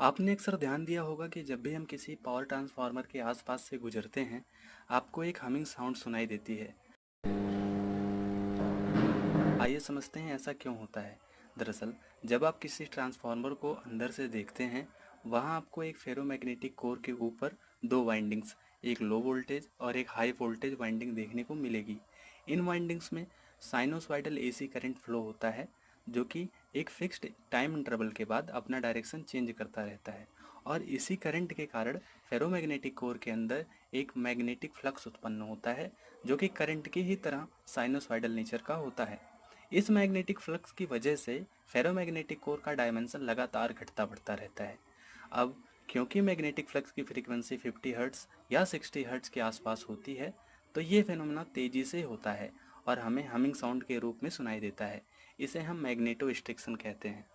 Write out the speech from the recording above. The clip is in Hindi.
आपने अक्सर ध्यान दिया होगा कि जब भी हम किसी पावर ट्रांसफार्मर के आसपास से गुजरते हैं, आपको एक हमिंग साउंड सुनाई देती है। आइए समझते हैं ऐसा क्यों होता है। दरअसल, जब आप किसी ट्रांसफार्मर को अंदर से देखते हैं, वहां आपको एक फेरोमैग्नेटिक कोर के ऊपर दो वाइंडिंग्स, एक लो वोल्टेज और एक हाई वोल्टेज वाइंडिंग देखने को मिलेगी। इन वाइंडिंग्स में साइनोसॉइडल एसी करंट फ्लो होता है, जो कि एक फिक्स्ड टाइम इंटरवल के बाद अपना डायरेक्शन चेंज करता रहता है। और इसी करंट के कारण फेरोमैग्नेटिक कोर के अंदर एक मैग्नेटिक फ्लक्स उत्पन्न होता है, जो कि करंट की ही तरह साइनोसॉइडल नेचर का होता है। इस मैग्नेटिक फ्लक्स की वजह से फेरोमैग्नेटिक कोर का डायमेंशन लगातार घटता बढ़ता रहता है। अब क्योंकि मैग्नेटिक फ्लक्स की फ्रीक्वेंसी 50 हर्ट्ज या 60 हर्ट्ज के आसपास होती है, तो ये फेनोमेना तेजी से होता है और हमें हमिंग साउंड के रूप में सुनाई देता है। इसे हम मैग्नेटो स्टिक्शन कहते हैं।